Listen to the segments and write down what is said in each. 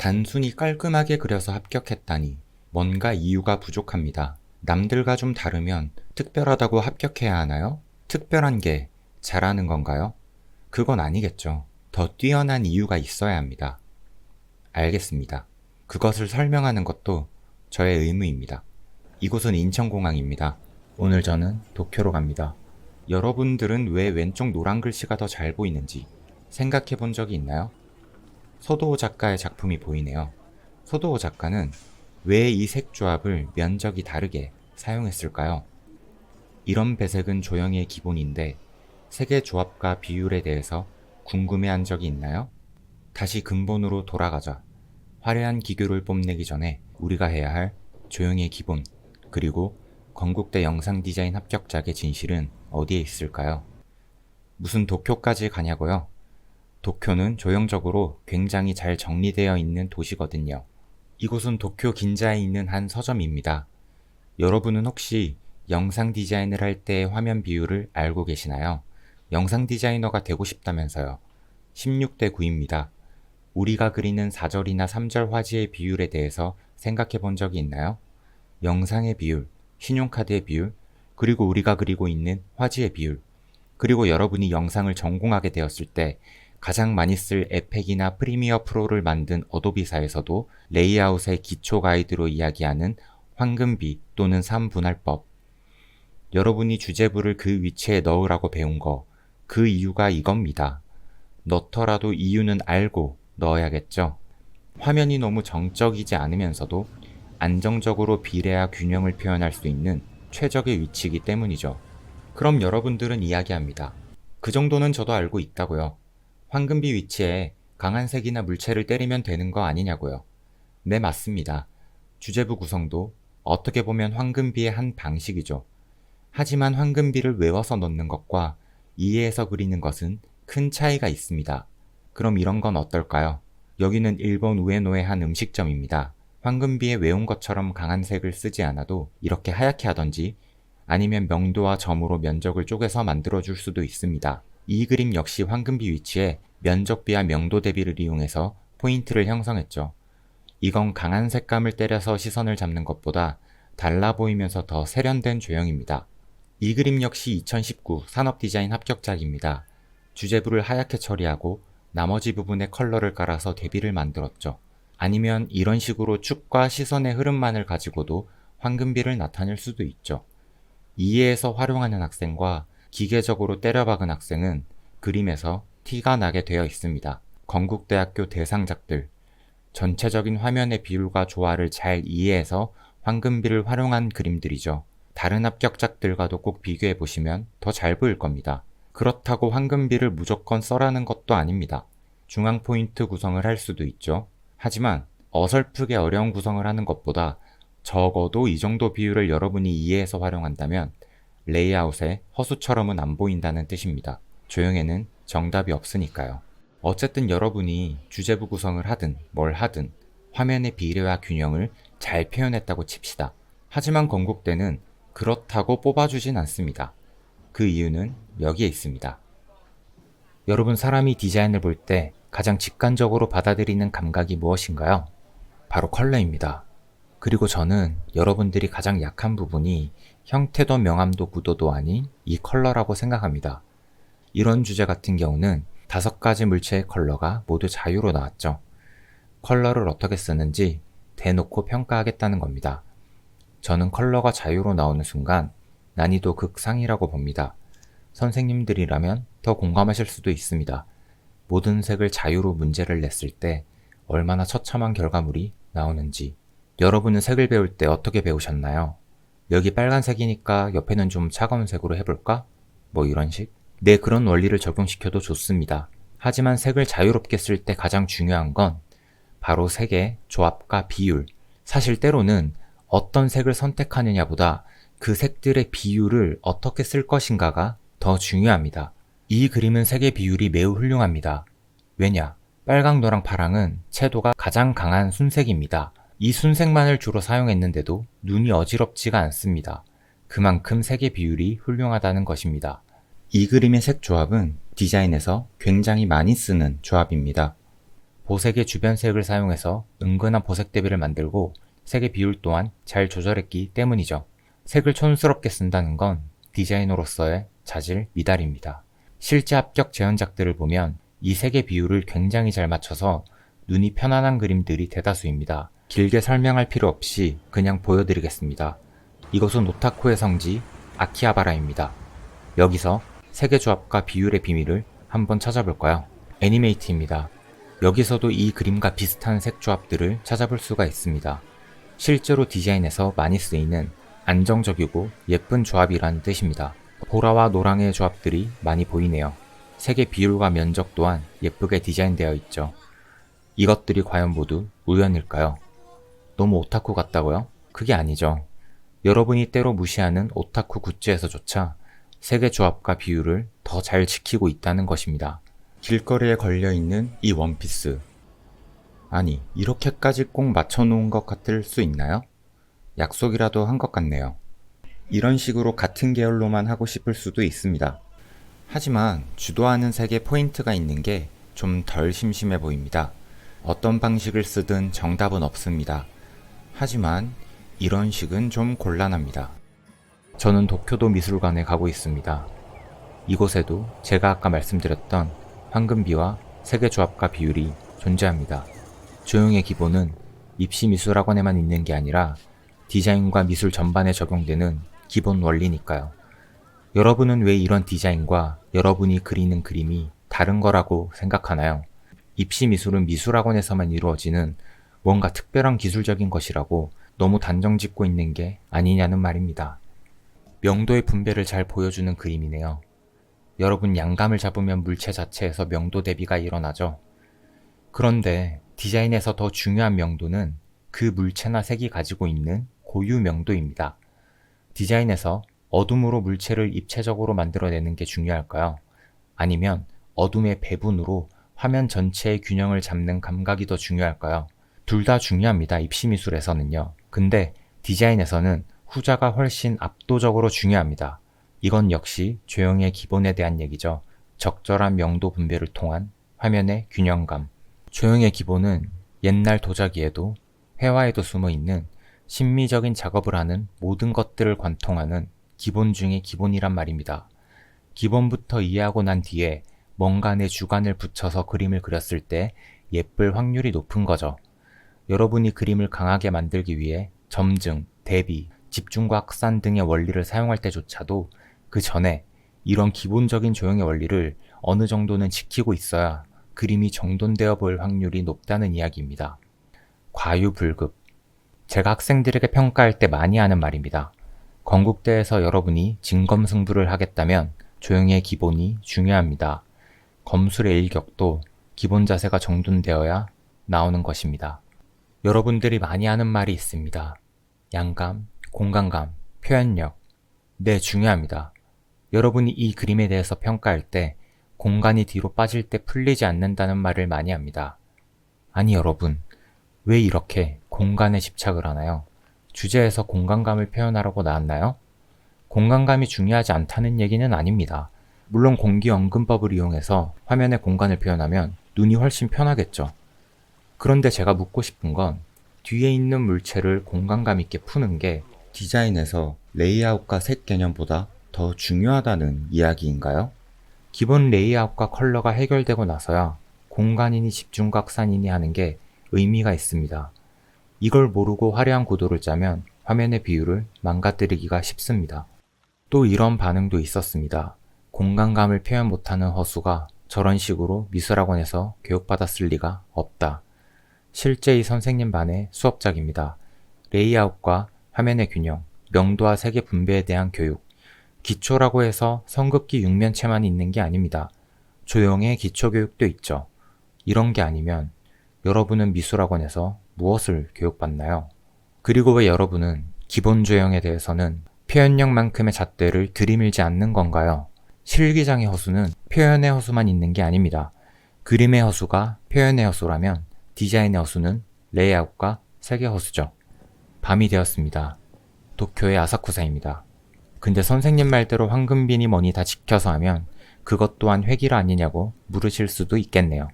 단순히 깔끔하게 그려서 합격했다니 뭔가 이유가 부족합니다. 남들과 좀 다르면 특별하다고 합격해야 하나요? 특별한 게 잘하는 건가요? 그건 아니겠죠. 더 뛰어난 이유가 있어야 합니다. 알겠습니다. 그것을 설명하는 것도 저의 의무입니다. 이곳은 인천공항입니다. 오늘 저는 도쿄로 갑니다. 여러분들은 왜 왼쪽 노란 글씨가 더 잘 보이는지 생각해 본 적이 있나요? 소도호 작가의 작품이 보이네요. 소도호 작가는 왜 이 색 조합을 면적이 다르게 사용했을까요? 이런 배색은 조형의 기본인데 색의 조합과 비율에 대해서 궁금해한 적이 있나요? 다시 근본으로 돌아가자. 화려한 기교를 뽐내기 전에 우리가 해야 할 조형의 기본, 그리고 건국대 영상 디자인 합격작의 진실은 어디에 있을까요? 무슨 도쿄까지 가냐고요? 도쿄는 조형적으로 굉장히 잘 정리되어 있는 도시거든요. 이곳은 도쿄 긴자에 있는 한 서점입니다. 여러분은 혹시 영상 디자인을 할 때의 화면 비율을 알고 계시나요? 영상 디자이너가 되고 싶다면서요. 16대 9입니다. 우리가 그리는 4절이나 3절 화질의 비율에 대해서 생각해 본 적이 있나요? 영상의 비율, 신용카드의 비율, 그리고 우리가 그리고 있는 화질의 비율, 그리고 여러분이 영상을 전공하게 되었을 때 가장 많이 쓸 에펙이나 프리미어 프로를 만든 어도비사에서도 레이아웃의 기초 가이드로 이야기하는 황금비 또는 3분할법. 여러분이 주제부를 그 위치에 넣으라고 배운 거, 그 이유가 이겁니다. 넣더라도 이유는 알고 넣어야겠죠. 화면이 너무 정적이지 않으면서도 안정적으로 비례와 균형을 표현할 수 있는 최적의 위치이기 때문이죠. 그럼 여러분들은 이야기합니다. 그 정도는 저도 알고 있다고요. 황금비 위치에 강한 색이나 물체를 때리면 되는 거 아니냐고요. 네, 맞습니다. 주제부 구성도 어떻게 보면 황금비의 한 방식이죠. 하지만 황금비를 외워서 넣는 것과 이해해서 그리는 것은 큰 차이가 있습니다. 그럼 이런 건 어떨까요? 여기는 일본 우에노의 한 음식점입니다. 황금비에 외운 것처럼 강한 색을 쓰지 않아도 이렇게 하얗게 하던지 아니면 명도와 점으로 면적을 쪼개서 만들어줄 수도 있습니다. 이 그림 역시 황금비 위치에 면적비와 명도 대비를 이용해서 포인트를 형성했죠. 이건 강한 색감을 때려서 시선을 잡는 것보다 달라 보이면서 더 세련된 조형입니다. 이 그림 역시 2019 산업디자인 합격작입니다. 주제부를 하얗게 처리하고 나머지 부분에 컬러를 깔아서 대비를 만들었죠. 아니면 이런 식으로 축과 시선의 흐름만을 가지고도 황금비를 나타낼 수도 있죠. 이해해서 활용하는 학생과 기계적으로 때려박은 학생은 그림에서 티가 나게 되어 있습니다. 건국대학교 대상작들, 전체적인 화면의 비율과 조화를 잘 이해해서 황금비를 활용한 그림들이죠. 다른 합격작들과도 꼭 비교해보시면 더 잘 보일 겁니다. 그렇다고 황금비를 무조건 써라는 것도 아닙니다. 중앙 포인트 구성을 할 수도 있죠. 하지만 어설프게 어려운 구성을 하는 것보다 적어도 이 정도 비율을 여러분이 이해해서 활용한다면 레이아웃에 허수처럼은 안 보인다는 뜻입니다. 조형에는 정답이 없으니까요. 어쨌든 여러분이 주제부 구성을 하든 뭘 하든 화면의 비례와 균형을 잘 표현했다고 칩시다. 하지만 건국대는 그렇다고 뽑아주진 않습니다. 그 이유는 여기에 있습니다. 여러분, 사람이 디자인을 볼 때 가장 직관적으로 받아들이는 감각이 무엇인가요? 바로 컬러입니다. 그리고 저는 여러분들이 가장 약한 부분이 형태도 명암도 구도도 아닌 이 컬러라고 생각합니다. 이런 주제 같은 경우는 5가지 물체의 컬러가 모두 자유로 나왔죠. 컬러를 어떻게 쓰는지 대놓고 평가하겠다는 겁니다. 저는 컬러가 자유로 나오는 순간 난이도 극상이라고 봅니다. 선생님들이라면 더 공감하실 수도 있습니다. 모든 색을 자유로 문제를 냈을 때 얼마나 처참한 결과물이 나오는지. 여러분은 색을 배울 때 어떻게 배우셨나요? 여기 빨간색이니까 옆에는 좀 차가운 색으로 해볼까? 뭐 이런 식? 네, 그런 원리를 적용시켜도 좋습니다. 하지만 색을 자유롭게 쓸 때 가장 중요한 건 바로 색의 조합과 비율. 사실 때로는 어떤 색을 선택하느냐보다 그 색들의 비율을 어떻게 쓸 것인가가 더 중요합니다. 이 그림은 색의 비율이 매우 훌륭합니다. 왜냐? 빨강, 노랑, 파랑은 채도가 가장 강한 순색입니다. 이 순색만을 주로 사용했는데도 눈이 어지럽지가 않습니다. 그만큼 색의 비율이 훌륭하다는 것입니다. 이 그림의 색 조합은 디자인에서 굉장히 많이 쓰는 조합입니다. 보색의 주변색을 사용해서 은근한 보색 대비를 만들고 색의 비율 또한 잘 조절했기 때문이죠. 색을 촌스럽게 쓴다는 건 디자이너로서의 자질 미달입니다. 실제 합격 재현작들을 보면 이 색의 비율을 굉장히 잘 맞춰서 눈이 편안한 그림들이 대다수입니다. 길게 설명할 필요 없이 그냥 보여드리겠습니다. 이것은 오타쿠의 성지 아키하바라입니다. 여기서 색의 조합과 비율의 비밀을 한번 찾아볼까요? 애니메이트입니다. 여기서도 이 그림과 비슷한 색 조합들을 찾아볼 수가 있습니다. 실제로 디자인에서 많이 쓰이는 안정적이고 예쁜 조합이라는 뜻입니다. 보라와 노랑의 조합들이 많이 보이네요. 색의 비율과 면적 또한 예쁘게 디자인되어 있죠. 이것들이 과연 모두 우연일까요? 너무 오타쿠 같다고요? 그게 아니죠. 여러분이 때로 무시하는 오타쿠 굿즈에서조차 색의 조합과 비율을 더 잘 지키고 있다는 것입니다. 길거리에 걸려있는 이 원피스. 아니, 이렇게까지 꼭 맞춰놓은 것 같을 수 있나요? 약속이라도 한 것 같네요. 이런 식으로 같은 계열로만 하고 싶을 수도 있습니다. 하지만 주도하는 색에 포인트가 있는 게 좀 덜 심심해 보입니다. 어떤 방식을 쓰든 정답은 없습니다. 하지만 이런 식은 좀 곤란합니다. 저는 도쿄도 미술관에 가고 있습니다. 이곳에도 제가 아까 말씀드렸던 황금비와 색의 조합과 비율이 존재합니다. 조형의 기본은 입시미술학원에만 있는 게 아니라 디자인과 미술 전반에 적용되는 기본 원리니까요. 여러분은 왜 이런 디자인과 여러분이 그리는 그림이 다른 거라고 생각하나요? 입시미술은 미술학원에서만 이루어지는 뭔가 특별한 기술적인 것이라고 너무 단정 짓고 있는 게 아니냐는 말입니다. 명도의 분배를 잘 보여주는 그림이네요. 여러분 양감을 잡으면 물체 자체에서 명도 대비가 일어나죠. 그런데 디자인에서 더 중요한 명도는 그 물체나 색이 가지고 있는 고유 명도입니다. 디자인에서 어둠으로 물체를 입체적으로 만들어내는 게 중요할까요? 아니면 어둠의 배분으로 화면 전체의 균형을 잡는 감각이 더 중요할까요? 둘 다 중요합니다. 입시미술에서는요. 근데 디자인에서는 후자가 훨씬 압도적으로 중요합니다. 이건 역시 조형의 기본에 대한 얘기죠. 적절한 명도 분배를 통한 화면의 균형감. 조형의 기본은 옛날 도자기에도 회화에도 숨어있는 심미적인 작업을 하는 모든 것들을 관통하는 기본 중의 기본이란 말입니다. 기본부터 이해하고 난 뒤에 뭔가 내 주관을 붙여서 그림을 그렸을 때 예쁠 확률이 높은 거죠. 여러분이 그림을 강하게 만들기 위해 점증, 대비, 집중과 확산 등의 원리를 사용할 때조차도 그 전에 이런 기본적인 조형의 원리를 어느 정도는 지키고 있어야 그림이 정돈되어 보일 확률이 높다는 이야기입니다. 과유불급. 제가 학생들에게 평가할 때 많이 하는 말입니다. 건국대에서 여러분이 진검승부를 하겠다면 조형의 기본이 중요합니다. 검술의 일격도 기본 자세가 정돈되어야 나오는 것입니다. 여러분들이 많이 하는 말이 있습니다. 양감, 공간감, 표현력. 네, 중요합니다. 여러분이 이 그림에 대해서 평가할 때 공간이 뒤로 빠질 때 풀리지 않는다는 말을 많이 합니다. 아니 여러분, 왜 이렇게 공간에 집착을 하나요? 주제에서 공간감을 표현하라고 나왔나요? 공간감이 중요하지 않다는 얘기는 아닙니다. 물론 공기연금법을 이용해서 화면의 공간을 표현하면 눈이 훨씬 편하겠죠. 그런데 제가 묻고 싶은 건 뒤에 있는 물체를 공간감 있게 푸는 게 디자인에서 레이아웃과 색 개념보다 더 중요하다는 이야기인가요? 기본 레이아웃과 컬러가 해결되고 나서야 공간이니 집중과 확산이니 하는 게 의미가 있습니다. 이걸 모르고 화려한 구도를 짜면 화면의 비율을 망가뜨리기가 쉽습니다. 또 이런 반응도 있었습니다. 공간감을 표현 못하는 허수가 저런 식으로 미술학원에서 교육받았을 리가 없다. 실제 이 선생님 반의 수업작입니다. 레이아웃과 화면의 균형, 명도와 색의 분배에 대한 교육. 기초라고 해서 성급기 6면체만 있는 게 아닙니다. 조형의 기초교육도 있죠. 이런 게 아니면 여러분은 미술학원에서 무엇을 교육받나요? 그리고 왜 여러분은 기본 조형에 대해서는 표현력만큼의 잣대를 들이밀지 않는 건가요? 실기장의 허수는 표현의 허수만 있는 게 아닙니다. 그림의 허수가 표현의 허수라면 디자인의 허수는 레이아웃과 색의 허수죠. 밤이 되었습니다. 도쿄의 아사쿠사입니다. 근데 선생님 말대로 황금비니 뭐니 다 지켜서 하면 그것 또한 획일 아니냐고 물으실 수도 있겠네요.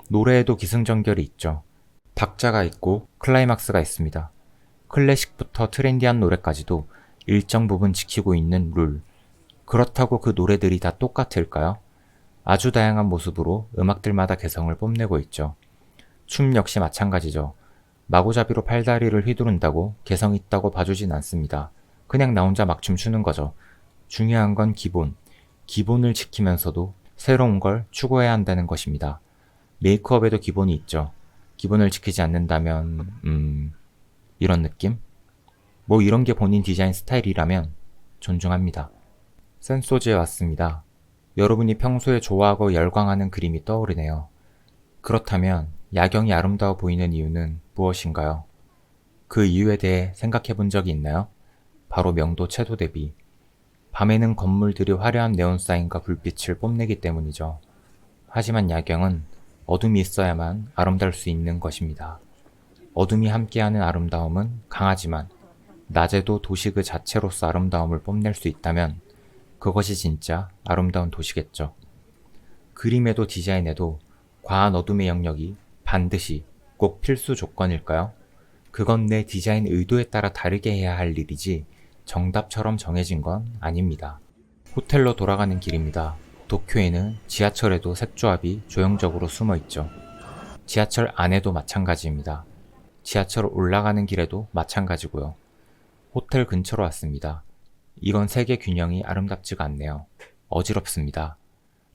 노래에도 기승전결이 있죠. 박자가 있고 클라이막스가 있습니다. 클래식부터 트렌디한 노래까지도 일정 부분 지키고 있는 룰. 그렇다고 그 노래들이 다 똑같을까요? 아주 다양한 모습으로 음악들마다 개성을 뽐내고 있죠. 춤 역시 마찬가지죠. 마구잡이로 팔다리를 휘두른다고 개성 있다고 봐주진 않습니다. 그냥 나 혼자 막 춤추는 거죠. 중요한 건 기본. 기본을 지키면서도 새로운 걸 추구해야 한다는 것입니다. 메이크업에도 기본이 있죠. 기본을 지키지 않는다면, 이런 느낌? 뭐 이런 게 본인 디자인 스타일이라면 존중합니다. 센소지에 왔습니다. 여러분이 평소에 좋아하고 열광하는 그림이 떠오르네요. 그렇다면 야경이 아름다워 보이는 이유는 무엇인가요? 그 이유에 대해 생각해 본 적이 있나요? 바로 명도 채도 대비. 밤에는 건물들이 화려한 네온사인과 불빛을 뽐내기 때문이죠. 하지만 야경은 어둠이 있어야만 아름다울 수 있는 것입니다. 어둠이 함께하는 아름다움은 강하지만 낮에도 도시 그 자체로서 아름다움을 뽐낼 수 있다면 그것이 진짜 아름다운 도시겠죠. 그림에도 디자인에도 과한 어둠의 영역이 반드시 꼭 필수 조건일까요? 그건 내 디자인 의도에 따라 다르게 해야 할 일이지 정답처럼 정해진 건 아닙니다. 호텔로 돌아가는 길입니다. 도쿄에는 지하철에도 색조합이 조형적으로 숨어 있죠. 지하철 안에도 마찬가지입니다. 지하철 올라가는 길에도 마찬가지고요. 호텔 근처로 왔습니다. 이건 색의 균형이 아름답지가 않네요. 어지럽습니다.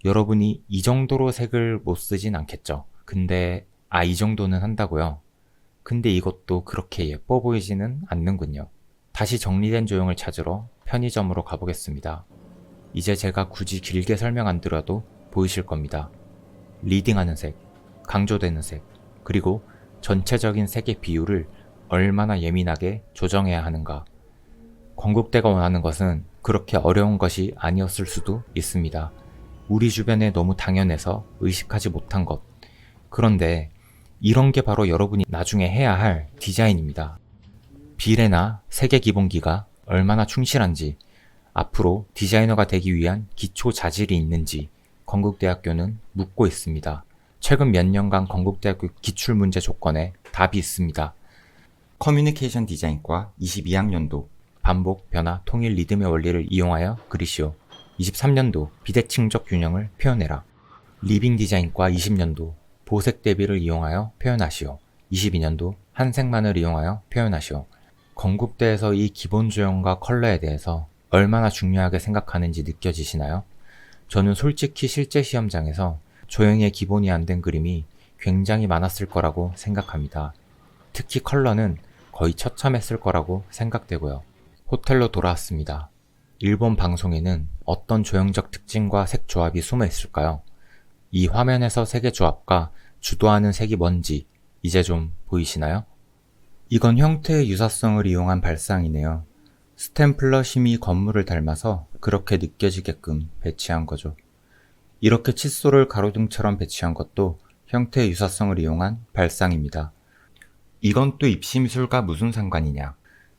여러분이 이 정도로 색을 못 쓰진 않겠죠. 근데 이 정도는 한다고요? 근데 이것도 그렇게 예뻐 보이지는 않는군요. 다시 정리된 조형을 찾으러 편의점으로 가보겠습니다. 이제 제가 굳이 길게 설명 안 드려도 보이실 겁니다. 리딩하는 색, 강조되는 색, 그리고 전체적인 색의 비율을 얼마나 예민하게 조정해야 하는가. 건국대가 원하는 것은 그렇게 어려운 것이 아니었을 수도 있습니다. 우리 주변에 너무 당연해서 의식하지 못한 것. 그런데 이런 게 바로 여러분이 나중에 해야 할 디자인입니다. 비례나 색의 기본기가 얼마나 충실한지, 앞으로 디자이너가 되기 위한 기초 자질이 있는지 건국대학교는 묻고 있습니다. 최근 몇 년간 건국대학교 기출문제 조건에 답이 있습니다. 커뮤니케이션 디자인과 22학년도 반복, 변화, 통일, 리듬의 원리를 이용하여 그리시오. 23년도 비대칭적 균형을 표현해라. 리빙 디자인과 20년도 보색 대비를 이용하여 표현하시오. 22년도 한 색만을 이용하여 표현하시오. 건국대에서 이 기본 조형과 컬러에 대해서 얼마나 중요하게 생각하는지 느껴지시나요? 저는 솔직히 실제 시험장에서 조형의 기본이 안 된 그림이 굉장히 많았을 거라고 생각합니다. 특히 컬러는 거의 처참했을 거라고 생각되고요. 호텔로 돌아왔습니다. 일본 방송에는 어떤 조형적 특징과 색 조합이 숨어 있을까요? 이 화면에서 색의 조합과 주도하는 색이 뭔지 이제 좀 보이시나요? 이건 형태의 유사성을 이용한 발상이네요. 스탬플러 심이 건물을 닮아서 그렇게 느껴지게끔 배치한 거죠. 이렇게 칫솔을 가로등처럼 배치한 것도 형태의 유사성을 이용한 발상입니다. 이건 또 입시미술과 무슨 상관이냐.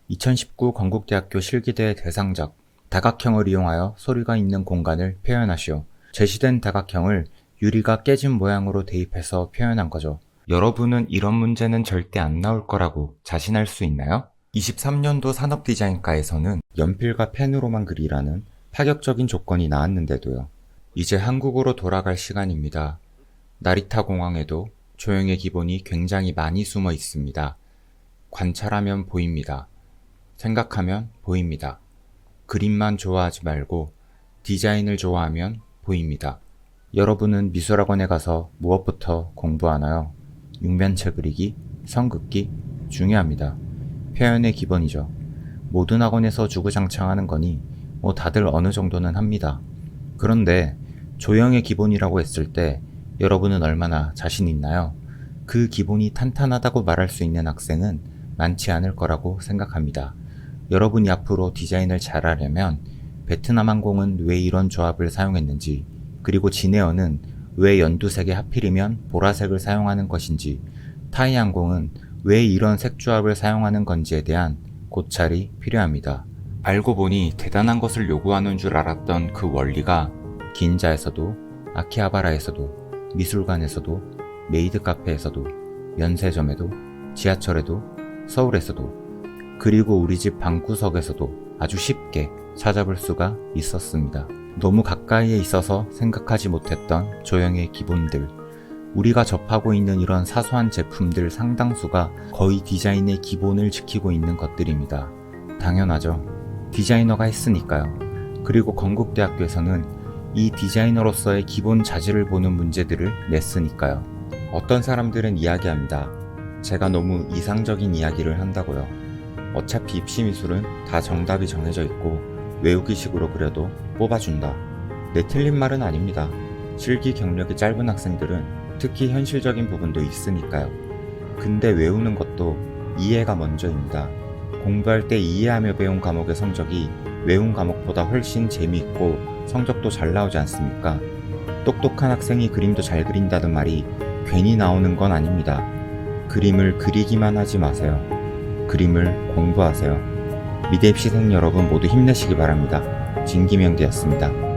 2019 건국대학교 실기대 대상작 다각형을 이용하여 소리가 있는 공간을 표현하시오. 제시된 다각형을 유리가 깨진 모양으로 대입해서 표현한 거죠. 여러분은 이런 문제는 절대 안 나올 거라고 자신할 수 있나요? 23년도 산업디자인과에서는 연필과 펜으로만 그리라는 파격적인 조건이 나왔는데도요. 이제 한국으로 돌아갈 시간입니다. 나리타 공항에도 조형의 기본이 굉장히 많이 숨어 있습니다. 관찰하면 보입니다. 생각하면 보입니다. 그림만 좋아하지 말고 디자인을 좋아하면 보입니다. 여러분은 미술학원에 가서 무엇부터 공부하나요? 육면체 그리기, 선 긋기 중요합니다. 표현의 기본이죠. 모든 학원에서 주구장창하는 거니 다들 어느 정도는 합니다. 그런데 조형의 기본이라고 했을 때 여러분은 얼마나 자신 있나요? 그 기본이 탄탄하다고 말할 수 있는 학생은 많지 않을 거라고 생각합니다. 여러분이 앞으로 디자인을 잘하려면 베트남 항공은 왜 이런 조합을 사용했는지, 그리고 진에어는 왜 연두색에 하필이면 보라색을 사용하는 것인지, 타이 항공은 왜 이런 색 조합을 사용하는 건지에 대한 고찰이 필요합니다. 알고 보니 대단한 것을 요구하는 줄 알았던 그 원리가 긴자에서도 아키하바라에서도 미술관에서도 메이드 카페에서도, 면세점에도, 지하철에도, 서울에서도, 그리고 우리 집 방구석에서도 아주 쉽게 찾아볼 수가 있었습니다. 너무 가까이에 있어서 생각하지 못했던 조형의 기본들, 우리가 접하고 있는 이런 사소한 제품들 상당수가 거의 디자인의 기본을 지키고 있는 것들입니다. 당연하죠. 디자이너가 했으니까요. 그리고 건국대학교에서는 이 디자이너로서의 기본 자질을 보는 문제들을 냈으니까요. 어떤 사람들은 이야기합니다. 제가 너무 이상적인 이야기를 한다고요. 어차피 입시미술은 다 정답이 정해져 있고 외우기식으로 그려도 뽑아준다. 네, 틀린 말은 아닙니다. 실기 경력이 짧은 학생들은 특히 현실적인 부분도 있으니까요. 근데 외우는 것도 이해가 먼저입니다. 공부할 때 이해하며 배운 과목의 성적이 외운 과목보다 훨씬 재미있고 성적도 잘 나오지 않습니까? 똑똑한 학생이 그림도 잘 그린다는 말이 괜히 나오는 건 아닙니다. 그림을 그리기만 하지 마세요. 그림을 공부하세요. 미대 입시생 여러분 모두 힘내시기 바랍니다. 진기명대였습니다.